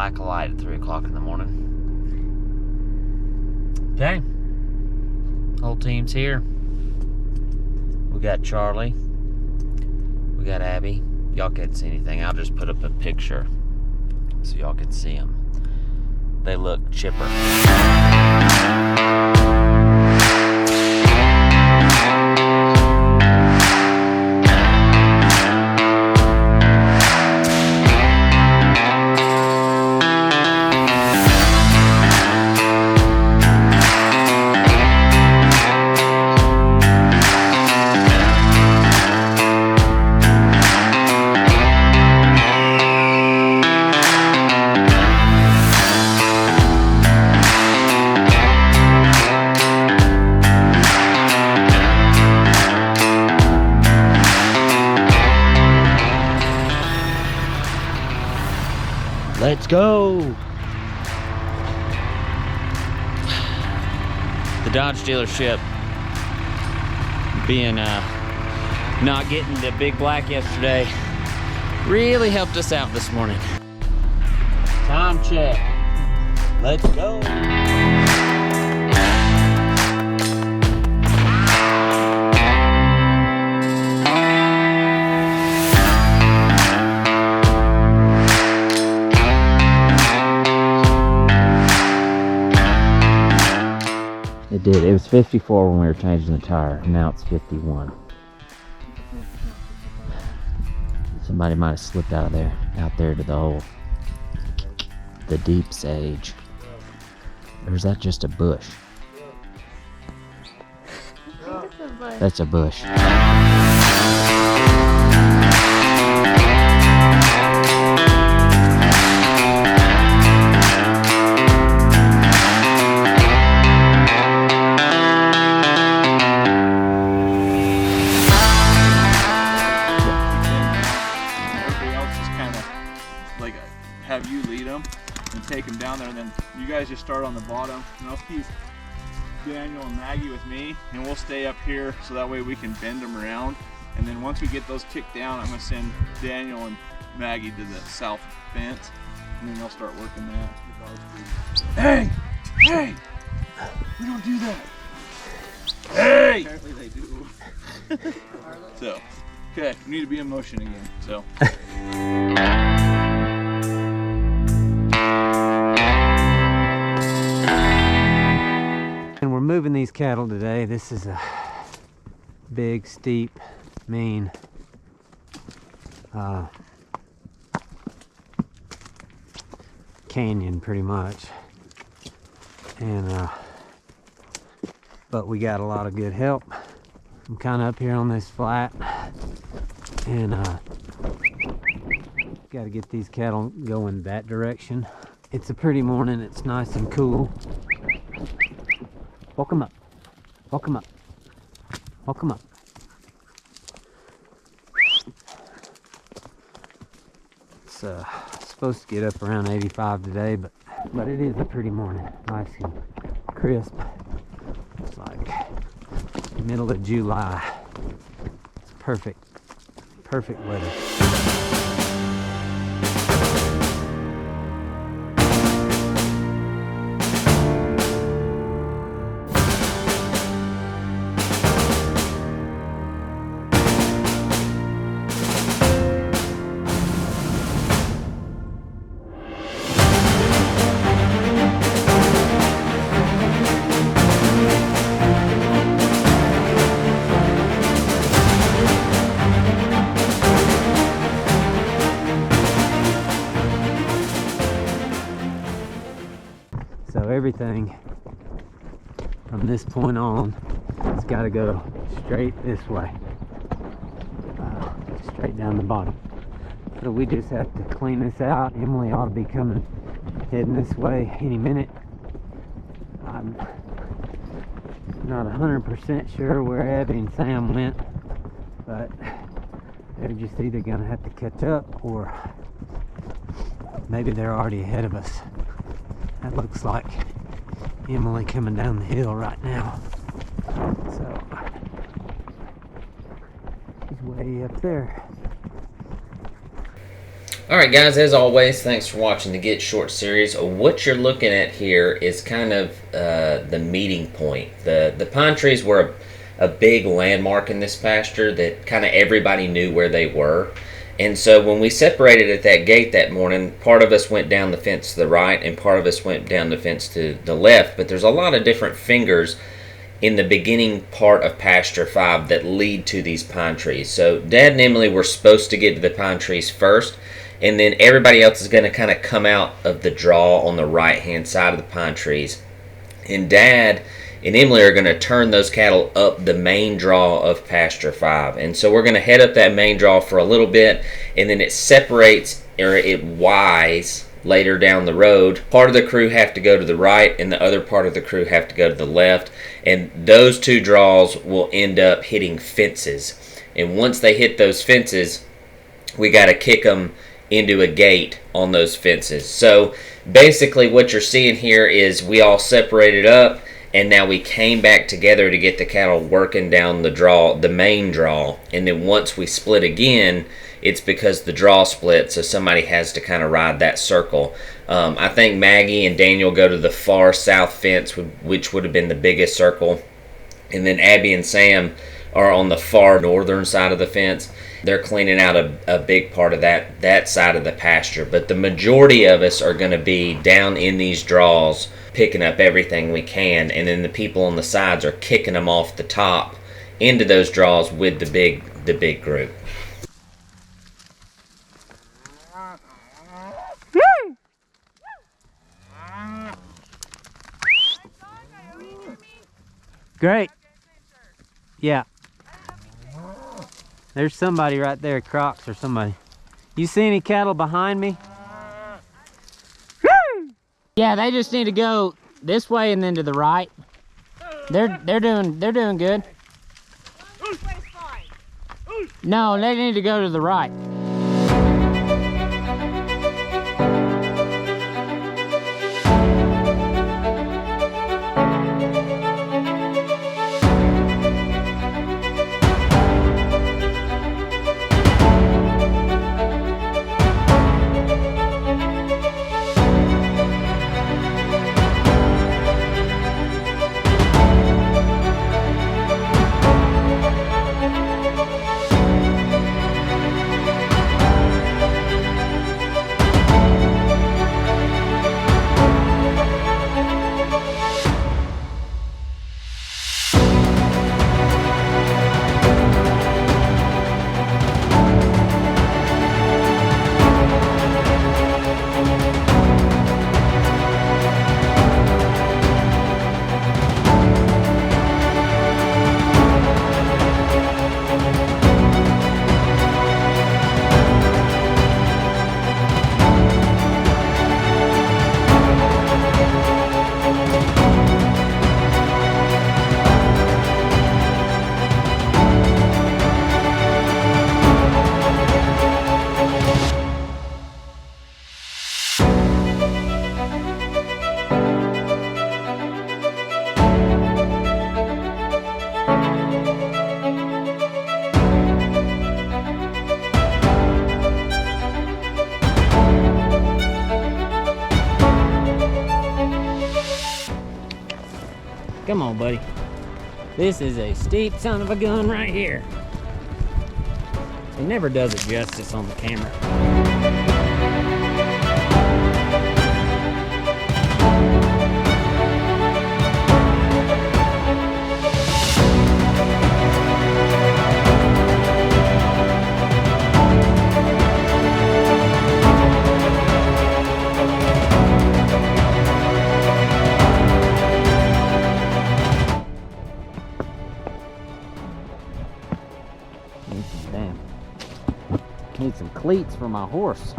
lack of light at 3 o'clock in the morning. Okay. Whole team's here. We got Charlie. We got Abby. Y'all can't see anything. I'll just put up a picture so y'all can see them. They look chipper. Let's go! The Dodge dealership being not getting the big black yesterday really helped us out this morning. Time check. Let's go! It did. It was 54 when we were changing the tire. Now it's 51. Somebody might have slipped out there to the hole. The deep sage. Or is that just a bush? That's a bush. Have you lead them and take them down there, and then you guys just start on the bottom, and I'll keep Daniel and Maggie with me, and we'll stay up here so that way we can bend them around. And then once we get those kicked down, I'm going to send Daniel and Maggie to the south fence, and then they'll start working that. Hey! Hey! We don't do that! Hey! Apparently they do. So, okay, we need to be in motion again, so. And we're moving these cattle today. This is a big, steep, mean canyon pretty much. And but we got a lot of good help. I'm kind of up here on this flat, and got to get these cattle going that direction. It's a pretty morning. It's nice and cool. Walk 'em up. Walk 'em up. Walk 'em up. It's supposed to get up around 85 today, but it is a pretty morning. Nice and crisp. It's like middle of July. It's perfect. Perfect weather. So everything from this point on has got to go straight this way, straight down the bottom. So we just have to clean this out. Emily ought to be heading this way any minute. I'm not 100% sure where Abby and Sam went, but they're just either gonna have to catch up, or maybe they're already ahead of us. That looks like Emily coming down the hill right now. So she's way up there. Alright guys, as always, thanks for watching the Get Short series. What you're looking at here is kind of the meeting point. The pine trees were a big landmark in this pasture that kind of everybody knew where they were. And so when we separated at that gate that morning, part of us went down the fence to the right and part of us went down the fence to the left. But there's a lot of different fingers in the beginning part of pasture 5 that lead to these pine trees. So Dad and Emily were supposed to get to the pine trees first, and then everybody else is going to kind of come out of the draw on the right hand side of the pine trees. And Dad and Emily are going to turn those cattle up the main draw of pasture 5. And so we're going to head up that main draw for a little bit, and then it separates, or it Ys later down the road. Part of the crew have to go to the right and the other part of the crew have to go to the left, and those two draws will end up hitting fences. And once they hit those fences, we got to kick them into a gate on those fences. So basically what you're seeing here is we all separated up, and now we came back together to get the cattle working down the draw, the main draw. And then once we split again, it's because the draw split, so somebody has to kind of ride that circle. I think Maggie and Daniel go to the far south fence, which would have been the biggest circle. And then Abby and Sam are on the far northern side of the fence. They're cleaning out a big part of that side of the pasture. But the majority of us are going to be down in these draws, picking up everything we can. And then the people on the sides are kicking them off the top into those draws with the big group. Great. Yeah. There's somebody right there, Crocs or somebody. You see any cattle behind me? Yeah, they just need to go this way and then to the right. They're doing good. No, they need to go to the right. Come on, buddy. This is a steep son of a gun right here. It never does it justice on the camera. Need some cleats for my horse.